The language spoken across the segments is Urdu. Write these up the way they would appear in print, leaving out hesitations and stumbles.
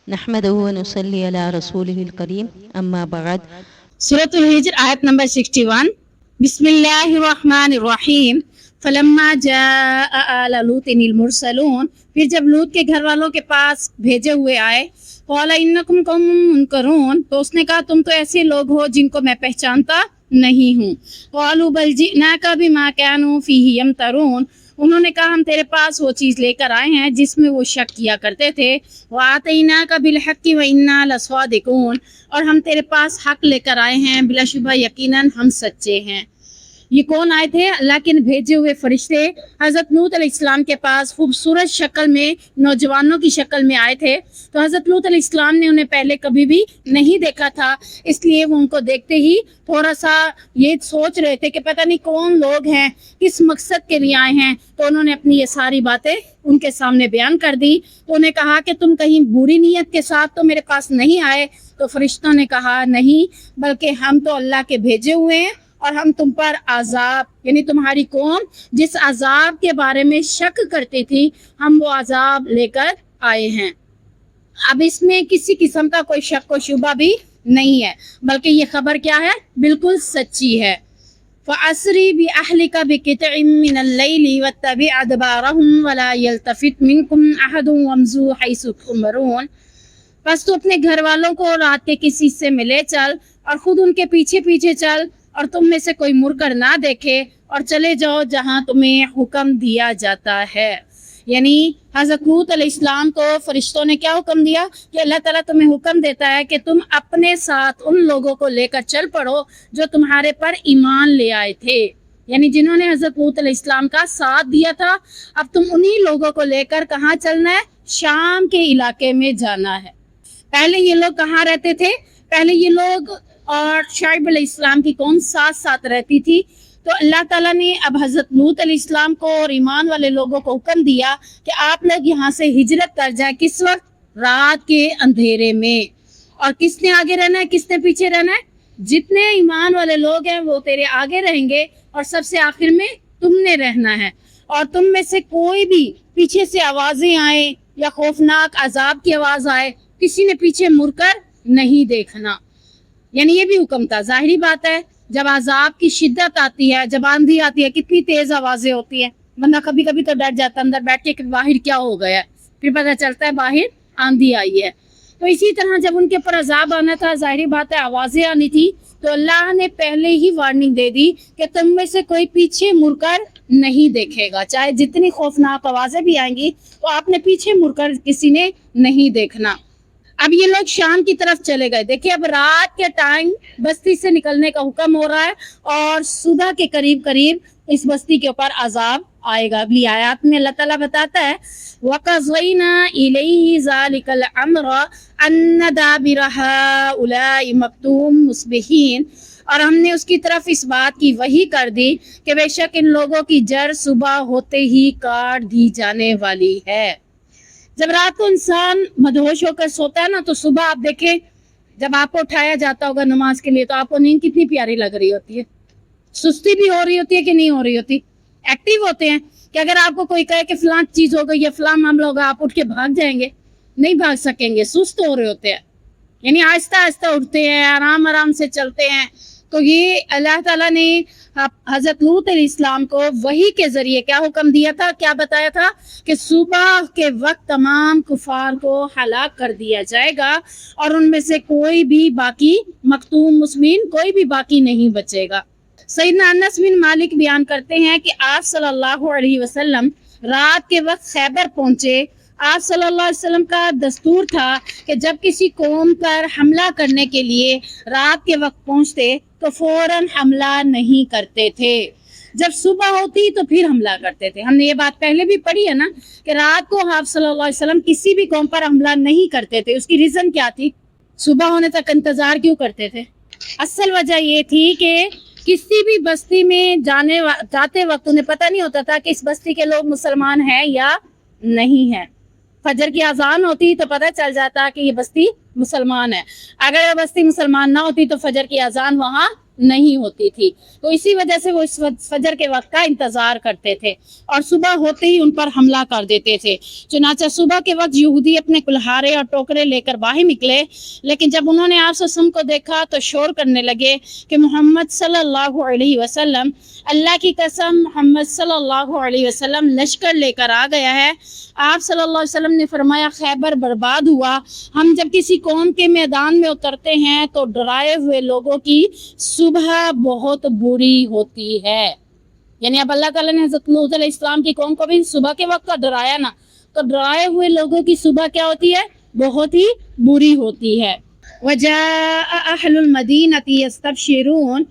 نحمده ونصلي على رسوله الكريم أما بعد. سورۃ الحجر آیت نمبر 61. بسم اللہ الرحمن الرحیم. فلما جاء آل لوط المرسلون، پھر جب لوط کے گھر والوں کے پاس بھیجے ہوئے آئے، قال انکم قوم منکرون، تو اس نے کہا تم تو ایسے لوگ ہو جن کو میں پہچانتا نہیں ہوں. قالوا بل جئناک بما كانوا فیہ یمترون، انہوں نے کہا ہم تیرے پاس وہ چیز لے کر آئے ہیں جس میں وہ شک کیا کرتے تھے. وَآتَيْنَاكَ بِالْحَقِّ وَإِنَّا لَصَادِقُونَ، اور ہم تیرے پاس حق لے کر آئے ہیں، بلا شبہ یقیناً ہم سچے ہیں. یہ کون آئے تھے؟ اللہ کے بھیجے ہوئے فرشتے حضرت لوط علیہ السلام کے پاس خوبصورت شکل میں، نوجوانوں کی شکل میں آئے تھے. تو حضرت لوط علیہ السلام نے انہیں پہلے کبھی بھی نہیں دیکھا تھا، اس لیے وہ ان کو دیکھتے ہی تھوڑا سا یہ سوچ رہے تھے کہ پتہ نہیں کون لوگ ہیں، کس مقصد کے لیے آئے ہیں. تو انہوں نے اپنی یہ ساری باتیں ان کے سامنے بیان کر دی. تو انہیں کہا کہ تم کہیں بری نیت کے ساتھ تو میرے پاس نہیں آئے؟ تو فرشتوں نے کہا نہیں، بلکہ ہم تو اللہ کے بھیجے ہوئے ہیں، اور ہم تم پر عذاب، یعنی تمہاری قوم جس عذاب کے بارے میں شک کرتی تھی، ہم وہ عذاب لے کر آئے ہیں. اب اس میں کسی قسم کا کوئی شک و شبہ بھی نہیں ہے، بلکہ یہ خبر کیا ہے؟ بالکل سچی ہے. فَأَسْرِ بِأَهْلِكَ بِقِطْعٍ مِّنَ اللَّيْلِ وَاتَّبِعْ أَدْبَارَهُمْ وَلَا يَلْتَفِتْ مِنكُمْ أَحَدٌ وَامْضُوا حَيْثُ تُؤْمَرُونَ. بس تو اپنے گھر والوں کو رات کے کسی سے ملے چل، اور خود ان کے پیچھے پیچھے چل، اور تم میں سے کوئی مڑ کر نہ دیکھے، اور چلے جاؤ جہاں تمہیں حکم دیا جاتا ہے. یعنی حضرت لوط علیہ السلام کو فرشتوں نے کیا حکم دیا کہ اللہ تعالیٰ تمہیں حکم دیتا ہے کہ تم اپنے ساتھ ان لوگوں کو لے کر چل پڑو جو تمہارے پر ایمان لے آئے تھے، یعنی جنہوں نے حضرت لوط علیہ السلام کا ساتھ دیا تھا. اب تم انہی لوگوں کو لے کر کہاں چلنا ہے؟ شام کے علاقے میں جانا ہے. پہلے یہ لوگ کہاں رہتے تھے؟ پہلے یہ لوگ اور شعیب علیہ السلام کی قوم ساتھ ساتھ رہتی تھی. تو اللہ تعالیٰ نے اب حضرت لوط علیہ السلام کو اور ایمان والے لوگوں کو حکم دیا کہ آپ لوگ یہاں سے ہجرت کر جائیں. کس وقت؟ رات کے اندھیرے میں. اور کس نے آگے رہنا ہے، کس نے پیچھے رہنا ہے؟ جتنے ایمان والے لوگ ہیں وہ تیرے آگے رہیں گے، اور سب سے آخر میں تم نے رہنا ہے. اور تم میں سے کوئی بھی پیچھے سے آوازیں آئیں یا خوفناک عذاب کی آواز آئے، کسی نے پیچھے مڑ کر نہیں دیکھنا. یعنی یہ بھی حکم تھا. ظاہری بات ہے جب عذاب کی شدت آتی ہے، جب آندھی آتی ہے، کتنی تیز آوازیں ہوتی ہیں، بندہ کبھی کبھی تو ڈر جاتا ہے اندر بیٹھ کے کہ باہر کیا ہو گیا ہے، پھر پتہ چلتا ہے باہر آندھی آئی ہے. تو اسی طرح جب ان کے اوپر عذاب آنا تھا، ظاہری بات ہے آوازیں آنی تھی، تو اللہ نے پہلے ہی وارننگ دے دی کہ تم میں سے کوئی پیچھے مڑ کر نہیں دیکھے گا. چاہے جتنی خوفناک آوازیں بھی آئیں گی تو آپ نے پیچھے مڑ کر کسی نے نہیں دیکھنا. اب یہ لوگ شام کی طرف چلے گئے. دیکھیں اب رات کے ٹائم بستی سے نکلنے کا حکم ہو رہا ہے، اور صبح کے قریب قریب اس بستی کے اوپر عذاب آئے گا. اگلی آیات میں اللہ تعالیٰ بتاتا ہے وَقَضَيْنَا إِلَيْهِ ذَلِكَ الْأَمْرَ أَنَّ دَابِرَ هَؤُلَاءِ مَقْطُوعٌ مُصْبِحِينَ، اور ہم نے اس کی طرف اس بات کی وحی کر دی کہ بے شک ان لوگوں کی جڑ صبح ہوتے ہی کاٹ دی جانے والی ہے. جب رات کو انسان مدہوش ہو کر سوتا ہے نا، تو صبح آپ دیکھیں جب آپ کو اٹھایا جاتا ہوگا نماز کے لیے تو آپ کو نیند کتنی پیاری لگ رہی ہوتی ہے. سستی بھی ہو رہی ہوتی ہے کہ نہیں ہو رہی ہوتی؟ ایکٹیو ہوتے ہیں کہ اگر آپ کو کوئی کہے کہ فلاں چیز ہو گئی یا فلاں معاملہ ہوگا، آپ اٹھ کے بھاگ جائیں گے؟ نہیں بھاگ سکیں گے، سست ہو رہے ہوتے ہیں. یعنی آہستہ آہستہ اٹھتے ہیں، آرام آرام سے چلتے ہیں. تو یہ اللہ تعالیٰ نے حضرت لوط علیہ السلام کو وحی کے ذریعے کیا حکم دیا تھا، کیا بتایا تھا کہ صبح کے وقت تمام کفار کو ہلاک کر دیا جائے گا، اور ان میں سے کوئی بھی باقی مقتول مسلمین کوئی بھی باقی نہیں بچے گا. سیدنا انس بن مالک بیان کرتے ہیں کہ آپ صلی اللہ علیہ وسلم رات کے وقت خیبر پہنچے. آپ صلی اللہ علیہ وسلم کا دستور تھا کہ جب کسی قوم پر حملہ کرنے کے لیے رات کے وقت پہنچتے تو فوراً حملہ نہیں کرتے تھے، جب صبح ہوتی تو پھر حملہ کرتے تھے. ہم نے یہ بات پہلے بھی پڑھی ہے نا کہ رات کو آپ صلی اللہ علیہ وسلم کسی بھی قوم پر حملہ نہیں کرتے تھے. اس کی ریزن کیا تھی؟ صبح ہونے تک انتظار کیوں کرتے تھے؟ اصل وجہ یہ تھی کہ کسی بھی بستی میں جاتے وقت انہیں پتہ نہیں ہوتا تھا کہ اس بستی کے لوگ مسلمان ہیں یا نہیں ہیں. فجر کی اذان ہوتی تو پتہ چل جاتا کہ یہ بستی مسلمان ہے. اگر یہ بستی مسلمان نہ ہوتی تو فجر کی اذان وہاں نہیں ہوتی تھی، تو اسی وجہ سے وہ اس فجر کے وقت کا انتظار کرتے تھے اور صبح ہوتے ہی ان پر حملہ کر دیتے تھے۔ چنانچہ صبح کے وقت یہودی اپنے کلہاڑے اور ٹوکرے لے کر باہر نکلے، لیکن جب انہوں نے آپ صلی اللہ علیہ وسلم کو دیکھا تو شور کرنے لگے کہ محمد صلی اللہ علیہ وسلم، اللہ کی قسم محمد صلی اللہ علیہ وسلم لشکر لے کر آ گیا ہے۔ آپ صلی اللہ علیہ وسلم نے فرمایا خیبر برباد ہوا۔ ہم جب کسی قوم کے میدان میں اترتے ہیں تو ڈرائے ہوئے لوگوں کی صبح بہت بری ہوتی ہے۔ یعنی اب اللہ تعالیٰ نے حضرت لوط علیہ السلام کی قوم کو بھی صبح کے وقت کا ڈرایا نا، تو ڈرائے ہوئے لوگوں کی صبح کیا ہوتی ہے؟ بہت ہی بری ہوتی ہے۔ وَجَاءَ أَهْلُ الْمَدِينَةِ يَسْتَبْشِرُونَ،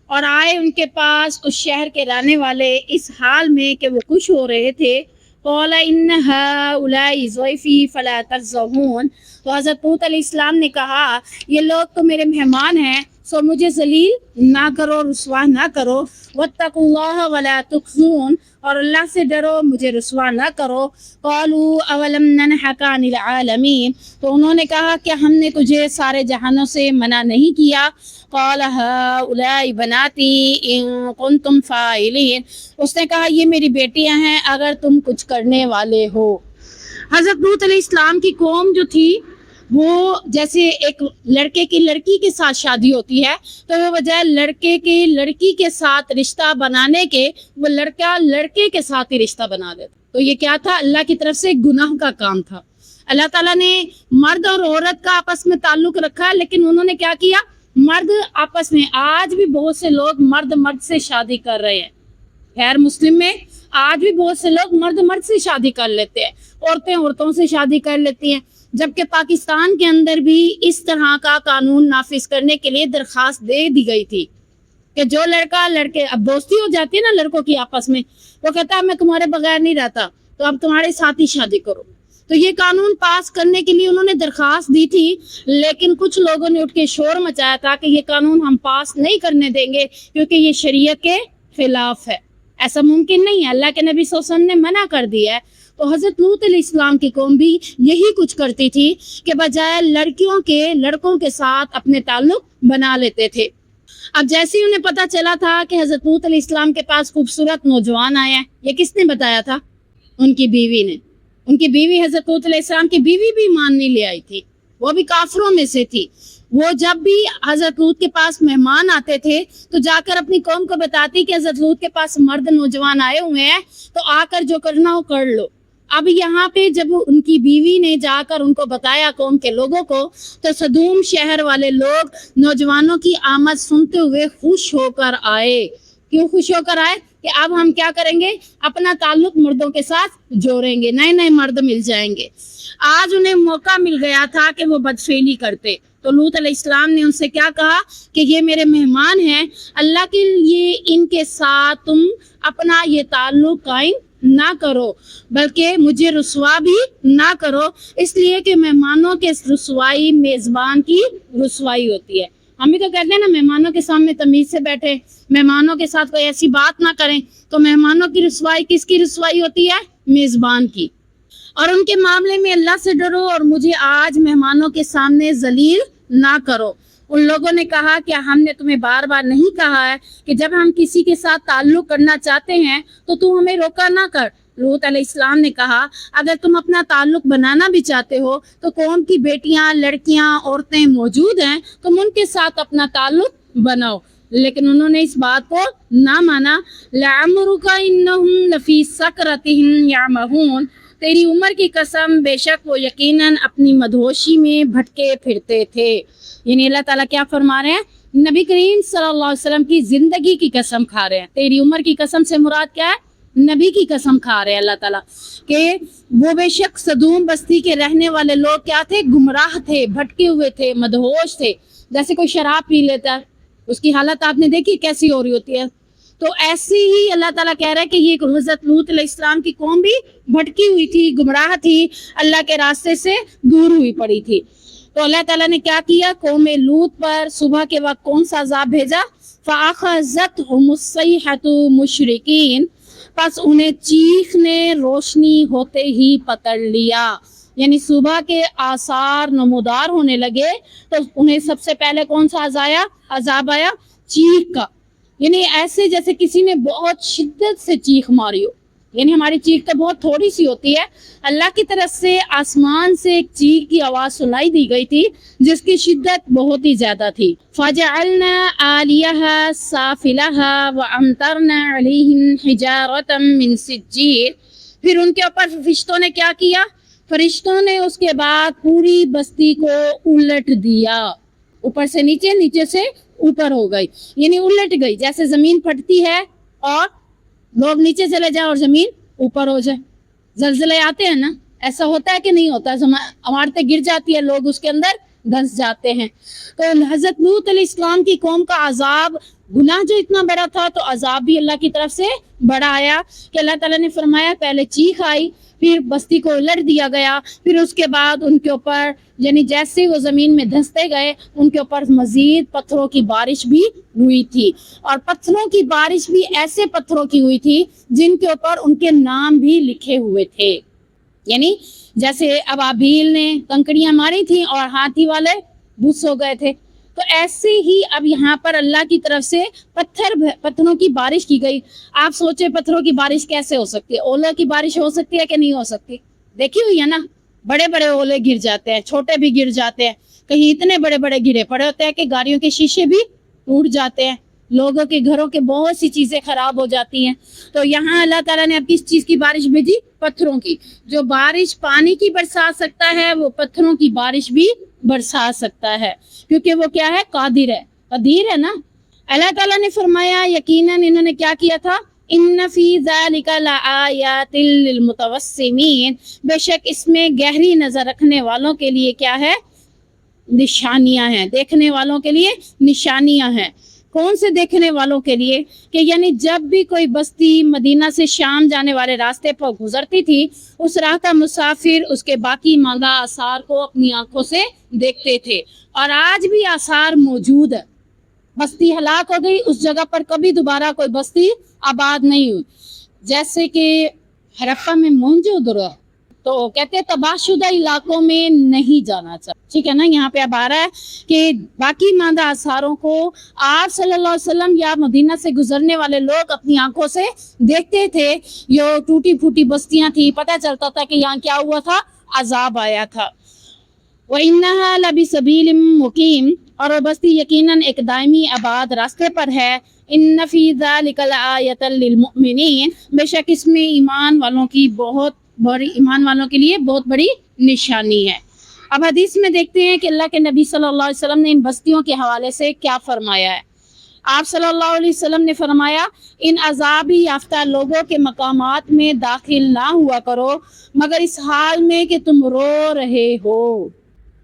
اور آئے ان کے پاس کچھ شہر کے رہنے والے اس حال میں کہ وہ خوش ہو رہے تھے۔ قَالَ إِنَّ هَؤُلَاءِ ضَيْفِي فَلَا تَخْزَوْهُونَ، تو حضرت لوط علیہ السلام نے کہا یہ لوگ تو میرے مہمان ہیں، سو مجھے ذلیل نہ کرو، رسوا نہ کرو۔ وَاتَّقُوا اللَّهَ وَلَا تُخْزُونَ، اور اللہ سے ڈرو، مجھے رسوا نہ کرو۔ قَالُوا أَوَلَمْ نَنْهَكَ عَنِ الْعَالَمِينَ، تو انہوں نے کہا کہ ہم نے تجھے سارے جہانوں سے منع نہیں کیا۔ قَالَ هَؤُلَاءِ بَنَاتِي إِن كُنتُمْ فَاعِلِينَ، اس نے کہا یہ میری بیٹیاں ہیں اگر تم کچھ کرنے والے ہو۔ حضرت لوط علیہ السلام کی قوم جو تھی وہ جیسے ایک لڑکے کی لڑکی کے ساتھ شادی ہوتی ہے تو وہ بجائے لڑکے کے لڑکی کے ساتھ رشتہ بنانے کے وہ لڑکا لڑکے کے ساتھ ہی رشتہ بنا دیتا۔ تو یہ کیا تھا؟ اللہ کی طرف سے گناہ کا کام تھا۔ اللہ تعالیٰ نے مرد اور عورت کا آپس میں تعلق رکھا ہے، لیکن انہوں نے کیا کیا؟ مرد آپس میں، آج بھی بہت سے لوگ مرد مرد سے شادی کر رہے ہیں، غیر مسلم میں آج بھی بہت سے لوگ مرد مرد سے شادی کر لیتے ہیں، عورتیں عورتوں سے شادی کر لیتی ہیں، جبکہ پاکستان کے اندر بھی اس طرح کا قانون نافذ کرنے کے لیے درخواست دے دی گئی تھی کہ جو لڑکا لڑکے، اب دوستی ہو جاتی ہے نا لڑکوں کی آپس میں، وہ کہتا ہے میں تمہارے بغیر نہیں رہتا تو اب تمہارے ساتھ ہی شادی کرو۔ تو یہ قانون پاس کرنے کے لیے انہوں نے درخواست دی تھی، لیکن کچھ لوگوں نے اٹھ کے شور مچایا تھا کہ یہ قانون ہم پاس نہیں کرنے دیں گے کیونکہ یہ شریعت کے خلاف ہے، ایسا ممکن نہیں ہے، اللہ کے نبی صلی اللہ علیہ وسلم نے منع کر دیا ہے۔ تو حضرت لوط علیہ السلام کی قوم بھی یہی کچھ کرتی تھی کہ بجائے لڑکیوں کے لڑکوں کے ساتھ اپنے تعلق بنا لیتے تھے۔ اب جیسے ہی انہیں پتہ چلا تھا کہ حضرت لوط علیہ السلام کے پاس خوبصورت نوجوان آیا ہے، یہ کس نے بتایا تھا؟ ان کی بیوی نے۔ ان کی بیوی حضرت لوط علیہ السلام کی بیوی بھی ایمان نہیں لے آئی تھی، وہ بھی کافروں میں سے تھی۔ وہ جب بھی حضرت لوط کے پاس مہمان آتے تھے تو جا کر اپنی قوم کو بتاتی کہ حضرت لوط کے پاس مرد نوجوان آئے ہوئے ہیں تو آ کر جو کرنا ہو کر لو۔ اب یہاں پہ جب ان کی بیوی نے جا کر ان کو بتایا قوم کے لوگوں کو، تو صدوم شہر والے لوگ نوجوانوں کی آمد سنتے ہوئے خوش ہو کر آئے۔ کیوں خوش ہو کر آئے؟ کہ اب ہم کیا کریں گے؟ اپنا تعلق مردوں کے ساتھ جوڑیں گے، نئے نئے مرد مل جائیں گے۔ آج انہیں موقع مل گیا تھا کہ وہ بدفعلی کرتے، تو لوط علیہ السلام نے ان سے کیا کہا کہ یہ میرے مہمان ہیں، اللہ کے لیے ان کے ساتھ تم اپنا یہ تعلق قائم نہ کرو، بلکہ مجھے رسوا بھی نہ کرو، اس لیے کہ مہمانوں کے رسوائی میزبان کی رسوائی ہوتی ہے۔ ہم بھی تو کہتے ہیں نا مہمانوں کے سامنے تمیز سے بیٹھے، مہمانوں کے ساتھ کوئی ایسی بات نہ کریں، تو مہمانوں کی رسوائی کس کی رسوائی ہوتی ہے؟ میزبان کی۔ اور ان کے معاملے میں اللہ سے ڈرو اور مجھے آج مہمانوں کے سامنے ذلیل نہ کرو۔ ان لوگوں نے کہا کہ ہم نے تمہیں بار بار نہیں کہا ہے کہ جب ہم کسی کے ساتھ تعلق کرنا چاہتے ہیں تو تم ہمیں روکا نہ کر۔ لوط علیہ السلام نے کہا اگر تم اپنا تعلق بنانا بھی چاہتے ہو تو قوم کی بیٹیاں، لڑکیاں، عورتیں موجود ہیں، تم ان کے ساتھ اپنا تعلق بناؤ، لیکن انہوں نے اس بات کو نہ مانا۔ لَعَمْرُكَ إِنَّهُمْ لَفِي سَكْرَتِهِمْ يَعْمَهُونَ، تیری عمر کی قسم بے شک وہ یقیناً اپنی مدہوشی میں بھٹکے پھرتے تھے۔ یعنی اللہ تعالیٰ کیا فرما رہے ہیں؟ نبی کریم صلی اللہ علیہ وسلم کی زندگی کی قسم کھا رہے ہیں۔ تیری عمر کی قسم سے مراد کیا ہے؟ نبی کی قسم کھا رہے ہیں اللہ تعالیٰ کہ وہ بے شک صدوم بستی کے رہنے والے لوگ کیا تھے؟ گمراہ تھے، بھٹکے ہوئے تھے، مدہوش تھے۔ جیسے کوئی شراب پی لیتا ہے، اس کی حالت آپ نے دیکھی کیسی ہو رہی ہوتی ہے، تو ایسی ہی اللہ تعالیٰ کہہ رہا ہے کہ یہ حضرت لوط علیہ السلام کی قوم بھی بھٹکی ہوئی تھی، گمراہ تھی، اللہ کے راستے سے دور ہوئی پڑی تھی۔ تو اللہ تعالیٰ نے کیا کیا؟ قوم لوط پر صبح کے وقت کون سا عذاب بھیجا؟ فَأَخَذَتْهُمُ الصَّيْحَةُ مُشْرِقِينَ، پس انہیں چیخ نے روشنی ہوتے ہی پکڑ لیا۔ یعنی صبح کے آثار نمودار ہونے لگے تو انہیں سب سے پہلے کون سا عذاب آیا؟ چیخ کا، یعنی ایسے جیسے کسی نے بہت شدت سے چیخ ماری ہو، یعنی ہماری چیخ تو بہت تھوڑی سی ہوتی ہے، اللہ کی طرف سے آسمان سے ایک چیخ کی آواز سنائی دی گئی تھی جس کی شدت بہت ہی زیادہ تھی۔ فَجَعَلْنَا عَالِيَهَا سَافِلَهَا وَأَمْطَرْنَا عَلَيْهِمْ حِجَارَةً مِّن سِجِّيلٍ، پھر ان کے اوپر فرشتوں نے کیا کیا؟ فرشتوں نے اس کے بعد پوری بستی کو الٹ دیا، اوپر سے نیچے، نیچے سے اوپر ہو گئی، یعنی الٹ گئی، جیسے زمین پھٹتی ہے اور لوگ نیچے چلے جائیں اور زمین اوپر ہو جائے۔ زلزلے آتے ہیں نا، ایسا ہوتا ہے کہ نہیں ہوتا؟ عمارتیں گر جاتی ہے، لوگ اس کے اندر دھنس جاتے ہیں۔ تو حضرت لوط علیہ السلام کی قوم کا عذاب، گناہ جو اتنا بڑا تھا تو عذاب بھی اللہ کی طرف سے بڑا آیا کہ اللہ تعالیٰ نے فرمایا پہلے چیخ آئی، پھر بستی کو الٹ دیا گیا، پھر اس کے بعد ان کے اوپر یعنی جیسے وہ زمین میں دھنستے گئے ان کے اوپر مزید پتھروں کی بارش بھی ہوئی تھی، اور پتھروں کی بارش بھی ایسے پتھروں کی ہوئی تھی جن کے اوپر ان کے نام بھی لکھے ہوئے تھے، یعنی جیسے ابابیل نے کنکڑیاں ماری تھیں اور ہاتھی والے بھس ہو گئے تھے، تو ایسے ہی اب یہاں پر اللہ کی طرف سے پتھروں کی بارش کی گئی۔ آپ سوچیں پتھروں کی بارش کیسے ہو سکتی ہے؟ اولے کی بارش ہو سکتی ہے کہ نہیں ہو سکتی؟ دیکھی ہوئی ہے نا، بڑے بڑے اولے گر جاتے ہیں، چھوٹے بھی گر جاتے ہیں، کہیں اتنے بڑے بڑے گرے پڑے ہوتے ہیں کہ گاڑیوں کے شیشے بھی ٹوٹ جاتے ہیں، لوگوں کے گھروں کے بہت سی چیزیں خراب ہو جاتی ہیں۔ تو یہاں اللہ تعالیٰ نے اب کس چیز کی بارش بھیجی؟ پتھروں کی۔ جو بارش پانی کی برسا سکتا ہے وہ پتھروں کی بارش بھی برسا سکتا ہے، کیونکہ وہ کیا ہے؟ قادر ہے، قدیر ہے نا۔ اللہ تعالیٰ نے فرمایا یقیناً انہوں نے کیا کیا تھا؟ ان فی ذالک لآیات للمتوسمین، بے شک اس میں گہری نظر رکھنے والوں کے لیے کیا ہے؟ نشانیاں ہیں، دیکھنے والوں کے لیے نشانیاں ہیں۔ کون سے دیکھنے والوں کے لیے؟ کہ یعنی جب بھی کوئی بستی مدینہ سے شام جانے والے راستے پر گزرتی تھی، اس راہ کا مسافر اس کے باقی ماندہ آثار کو اپنی آنکھوں سے دیکھتے تھے، اور آج بھی آثار موجود ہے۔ بستی ہلاک ہو گئی، اس جگہ پر کبھی دوبارہ کوئی بستی آباد نہیں ہوئی، جیسے کہ ہرپا میں موہنجو-دڑو، تو کہتے ہیں تباہ شدہ علاقوں میں نہیں جانا چاہیے، ٹھیک ہے نا۔ یہاں پہ اب آ رہا ہے کہ باقی ماندہ آثاروں کو آپ صلی اللہ علیہ وسلم یا مدینہ سے گزرنے والے لوگ اپنی آنکھوں سے دیکھتے تھے۔ یہ ٹوٹی پھوٹی بستیاں تھیں، پتہ چلتا تھا کہ یہاں کیا ہوا تھا؟ عذاب آیا تھا۔ وَإِنَّهَا لَبِسَبِيلٍ مُقِيمٍ، اور وہ بستی یقیناً ایک دائمی آباد راستے پر ہے۔ إِنَّ فِي ذَلِكَ لَآیَةً لِلْمُؤْمِنِينَ، بے شک اس میں ایمان والوں کے لیے بہت بڑی نشانی ہے۔ اب حدیث میں دیکھتے ہیں کہ اللہ کے نبی صلی اللہ علیہ وسلم نے ان بستیوں کے حوالے سے کیا فرمایا ہے۔ آپ صلی اللہ علیہ وسلم نے فرمایا ان عذابی یافتہ لوگوں کے مقامات میں داخل نہ ہوا کرو مگر اس حال میں کہ تم رو رہے ہو۔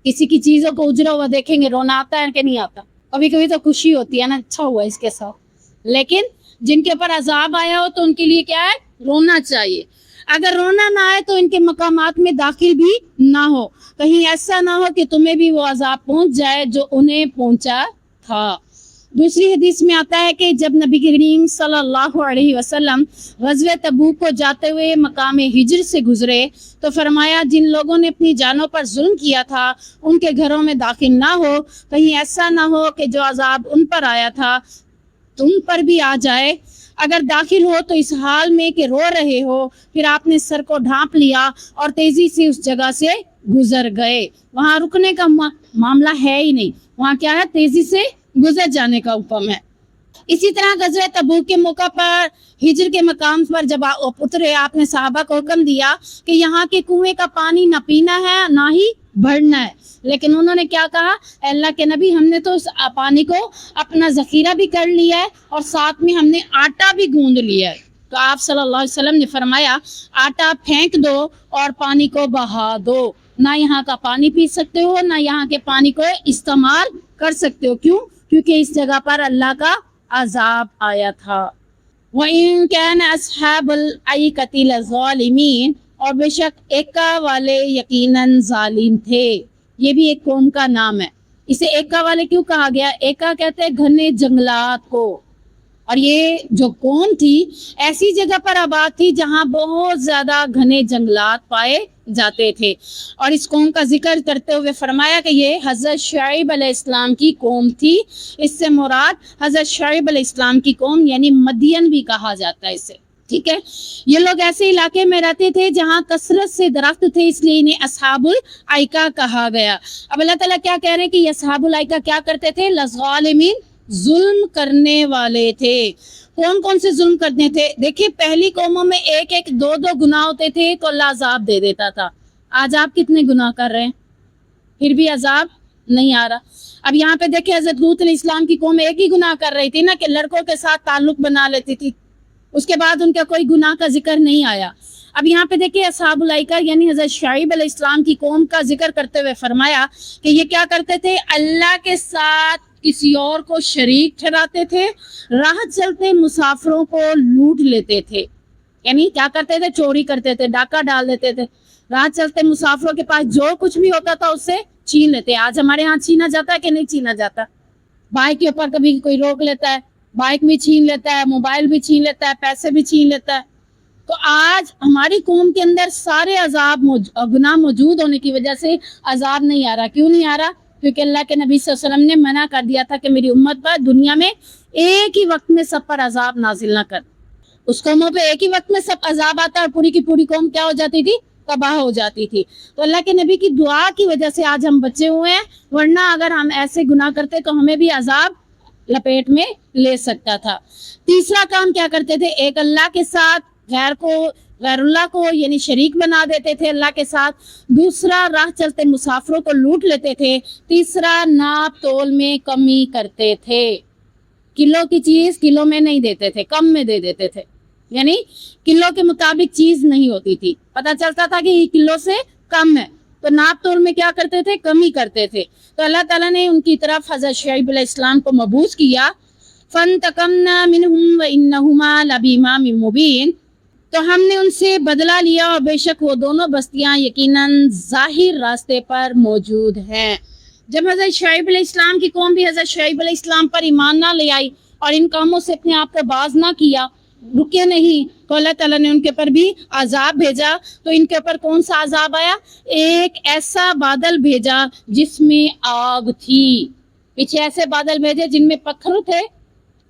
کسی کی چیزوں کو اجڑا ہوا دیکھیں گے، رونا آتا ہے کہ نہیں آتا؟ کبھی کبھی تو خوشی ہوتی ہے نا، اچھا ہوا اس کے ساتھ، لیکن جن کے اوپر عذاب آیا ہو تو ان کے لیے کیا ہے؟ رونا چاہیے۔ اگر رونا نہ آئے تو ان کے مقامات میں داخل بھی نہ ہو، کہیں ایسا نہ ہو کہ تمہیں بھی وہ عذاب پہنچ جائے جو انہیں پہنچا تھا۔ دوسری حدیث میں آتا ہے کہ جب نبی کریم صلی اللہ علیہ وسلم غزوہ تبوک کو جاتے ہوئے مقام ہجر سے گزرے تو فرمایا جن لوگوں نے اپنی جانوں پر ظلم کیا تھا ان کے گھروں میں داخل نہ ہو، کہیں ایسا نہ ہو کہ جو عذاب ان پر آیا تھا تم پر بھی آ جائے۔ اگر داخل ہو تو اس حال میں کہ رو رہے ہو، پھر آپ نے سر کو ڈھانپ لیا اور تیزی سے اس جگہ سے گزر گئے۔ وہاں رکنے کا معاملہ ہے ہی نہیں، وہاں کیا ہے؟ تیزی سے گزر جانے کا حکم ہے۔ اسی طرح غزوہ تبوک کے موقع پر ہجر کے مقام پر جب اترے، آپ نے صحابہ کو حکم دیا کہ یہاں کے کنویں کا پانی نہ پینا ہے نہ ہی بھرنا ہے، لیکن انہوں نے کیا کہا؟ اے اللہ کے نبی، ہم نے تو اس پانی کو اپنا ذخیرہ بھی کر لیا ہے اور ساتھ میں ہم نے آٹا بھی گوندھ لیا ہے۔ تو آپ صلی اللہ علیہ وسلم نے فرمایا آٹا پھینک دو اور پانی کو بہا دو، نہ یہاں کا پانی پی سکتے ہو نہ یہاں کے پانی کو استعمال کر سکتے ہو۔ کیوں؟ کیونکہ اس جگہ پر اللہ کا عذاب آیا تھا۔ وَإِن كَانَ أَصْحَابُ الْأَيْكَةِ لَظَالِمِينَ، اور بے شک ایکا والے یقیناً ظالم تھے۔ یہ بھی ایک قوم کا نام ہے۔ اسے ایکا والے کیوں کہا گیا؟ ایکا کہتے ہیں گھنے جنگلات کو، اور یہ جو قوم تھی ایسی جگہ پر آباد تھی جہاں بہت زیادہ گھنے جنگلات پائے جاتے تھے. اور اس قوم کا ذکر کرتے ہوئے فرمایا کہ یہ حضرت شعیب علیہ السلام کی قوم تھی. اس سے مراد حضرت شعیب علیہ السلام کی قوم یعنی مدین بھی کہا جاتا ہے اسے. ٹھیک ہے. یہ لوگ ایسے علاقے میں رہتے تھے جہاں کثرت سے درخت تھے، اس لیے انہیں اصحاب الایکہ کہا گیا. اب اللہ تعالیٰ کیا کہہ رہے ہیں کہ یہ اصحاب الایکہ کیا کرتے تھے؟ لظالمین، ظلم کرنے والے تھے. کون کون سے ظلم کرنے تھے؟ دیکھیں پہلی قوموں میں ایک ایک دو دو گناہ ہوتے تھے تو اللہ عذاب دے دیتا تھا. آج آپ کتنے گناہ کر رہے ہیں پھر بھی عذاب نہیں آ رہا. اب یہاں پہ دیکھیں حضرت لوط علیہ السلام کی قوم ایک ہی گناہ کر رہی تھی نا کہ لڑکوں کے ساتھ تعلق بنا لیتی تھی، اس کے بعد ان کا کوئی گناہ کا ذکر نہیں آیا. اب یہاں پہ دیکھیں اصحاب الایکہ یعنی حضرت شعیب علیہ السلام کی قوم کا ذکر کرتے ہوئے فرمایا کہ یہ کیا کرتے تھے؟ اللہ کے ساتھ کسی اور کو شریک ٹھہراتے تھے، راہ چلتے مسافروں کو لوٹ لیتے تھے. یعنی کیا کرتے تھے؟ چوری کرتے تھے، ڈاکہ ڈال دیتے تھے، راہ چلتے مسافروں کے پاس جو کچھ بھی ہوتا تھا اس سے چھین لیتے. آج ہمارے ہاں چھینا جاتا ہے کہ نہیں چھینا جاتا؟ بائک کے اوپر کبھی کوئی روک لیتا ہے، بائک بھی چھین لیتا ہے، موبائل بھی چھین لیتا ہے، پیسے بھی چھین لیتا ہے. تو آج ہماری قوم کے اندر سارے عذاب گناہ موجود ہونے کی وجہ سے عذاب نہیں آ رہا. کیوں نہیں آ رہا؟ کیونکہ اللہ کے نبی صلی اللہ علیہ وسلم نے منع کر دیا تھا کہ میری امت پر دنیا میں ایک ہی وقت میں سب پر عذاب نازل نہ کر. اس قوموں پہ ایک ہی وقت میں سب عذاب آتا اور پوری کی پوری قوم کیا ہو جاتی تھی؟ تباہ ہو جاتی تھی. تو اللہ کے نبی کی دعا کی وجہ سے آج ہم بچے ہوئے ہیں، ورنہ اگر ہم ایسے گناہ کرتے تو ہمیں بھی عذاب لپیٹ میں لے سکتا تھا. تیسرا کام کیا کرتے تھے؟ ایک اللہ کے ساتھ غیر اللہ کو یعنی شریک بنا دیتے تھے اللہ کے ساتھ. دوسرا راہ چلتے مسافروں کو لوٹ لیتے تھے. تیسرا ناپ تول میں کمی کرتے تھے. کلو کی چیز کلو میں نہیں دیتے تھے، کم میں دے دیتے تھے. یعنی کلو کے مطابق چیز نہیں ہوتی تھی، پتہ چلتا تھا کہ یہ کلو سے کم ہے تو ناپ تول میں کیا کرتے تھے؟ کمی کرتے تھے. تو اللہ تعالیٰ نے ان کی طرف حضرت شعیب علیہ السلام کو مبعوث کیا. فَانْتَقَمْنَا مِنْهُمْ وَإِنَّهُمَا لَبِإِمَامٍ مُبِينٍ، تو ہم نے ان سے بدلہ لیا اور بے شک وہ دونوں بستیاں یقیناً ظاہر راستے پر موجود ہیں. جب حضرت شعیب علیہ السلام کی قوم بھی حضرت شعیب علیہ السلام پر ایمان نہ لے آئی اور ان کاموں سے اپنے آپ کو باز نہ کیا، رکے نہیں، تو اللہ تعالیٰ نے ان کے پر بھی عذاب بھیجا. تو ان کے اوپر کون سا عذاب آیا؟ ایک ایسا بادل بھیجا جس میں آگ تھی. پیچھے ایسے بادل بھیجے جن میں پتھر تھے،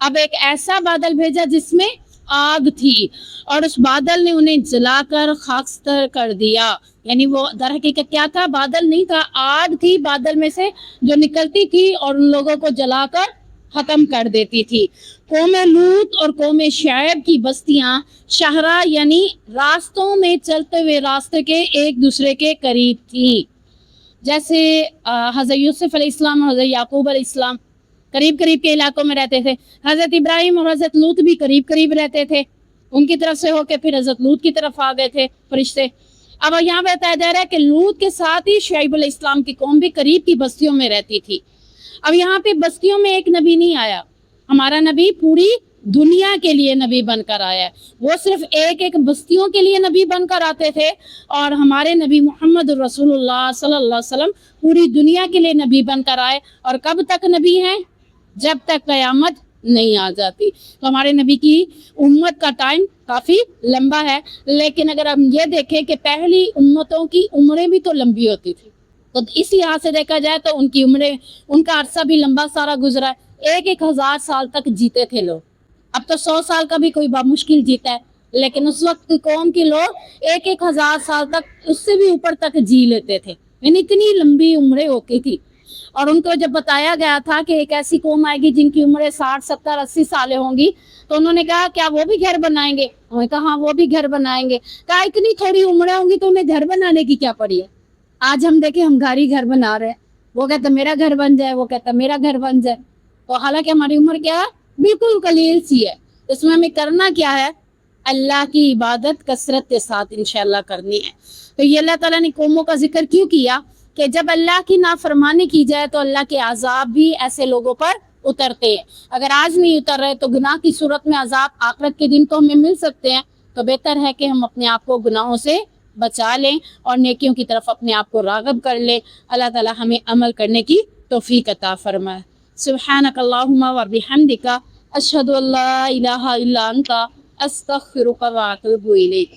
اب ایک ایسا بادل بھیجا جس میں آگ تھی، اور اس بادل نے انہیں جلا کر خاکستر کر دیا. یعنی وہ در حقیقت کیا تھا؟ بادل نہیں تھا، آگ تھی بادل میں سے جو نکلتی تھی اور ان لوگوں کو جلا کر ختم کر دیتی تھی. قوم لوط اور قوم شعیب کی بستیاں شہرہ یعنی راستوں میں چلتے ہوئے راستے کے ایک دوسرے کے قریب تھی. جیسے حضرت یوسف علیہ السلام اور حضرت یعقوب علیہ السلام قریب قریب کے علاقوں میں رہتے تھے. حضرت ابراہیم اور حضرت لوط بھی قریب قریب رہتے تھے. ان کی طرف سے ہو کے پھر حضرت لوط کی طرف آ گئے تھے فرشتے. اب یہاں پہ بتایا جا رہا ہے کہ لوط کے ساتھ ہی شعیب علیہ السلام کی قوم بھی قریب کی بستیوں میں رہتی تھی. اب یہاں پہ بستیوں میں ایک نبی نہیں آیا، ہمارا نبی پوری دنیا کے لیے نبی بن کر آیا ہے. وہ صرف ایک ایک بستیوں کے لیے نبی بن کر آتے تھے، اور ہمارے نبی محمد رسول اللہ صلی اللہ علیہ وسلم پوری دنیا کے لیے نبی بن کر آئے. اور کب تک نبی ہیں؟ جب تک قیامت نہیں آ جاتی. تو ہمارے نبی کی امت کا ٹائم کافی لمبا ہے، لیکن اگر ہم یہ دیکھیں کہ پہلی امتوں کی عمریں بھی تو لمبی ہوتی تھی، تو اسی لحاظ سے دیکھا جائے تو ان کی عمریں، ان کا عرصہ بھی لمبا سارا گزرا ہے. 1000 سال تک جیتے تھے لوگ. اب تو 100 سال کا بھی کوئی مشکل جیتا ہے، لیکن اس وقت کی قوم کے لوگ 1000 سال تک، اس سے بھی اوپر تک جی لیتے تھے. یعنی اتنی لمبی عمریں ہوتی تھی. اور ان کو جب بتایا گیا تھا کہ ایک ایسی قوم آئے گی جن کی عمریں 60 70 80 سالیں ہوں گی، تو انہوں نے کہا کیا وہ بھی گھر بنائیں گے؟ انہوں نے کہا ہاں وہ بھی گھر بنائیں گے. کہا اتنی تھوڑی عمریں ہوں گی تو انہیں گھر بنانے کی کیا پڑی ہے؟ آج ہم دیکھیں ہم گھر بنا رہے ہیں، وہ کہتا میرا گھر بن جائے، وہ کہتا میرا گھر بن جائے. تو حالانکہ ہماری عمر کیا ہے؟ بالکل قلیل سی ہے. اس میں ہمیں کرنا کیا ہے؟ اللہ کی عبادت کثرت کے ساتھ انشاءاللہ کرنی ہے. تو یہ اللہ تعالیٰ نے قوموں کا ذکر کیوں کیا؟ کہ جب اللہ کی نافرمانی کی جائے تو اللہ کے عذاب بھی ایسے لوگوں پر اترتے ہیں. اگر آج نہیں اتر رہے تو گناہ کی صورت میں عذاب آخرت کے دن تو ہمیں مل سکتے ہیں. تو بہتر ہے کہ ہم اپنے آپ کو گناہوں سے بچا لیں اور نیکیوں کی طرف اپنے آپ کو راغب کر لیں. اللہ تعالیٰ ہمیں عمل کرنے کی توفیق عطا فرمائے. سبحانک اللہم و بحمدک اشہد ان لا الہ الا انت استغفرک و اتوب الیک.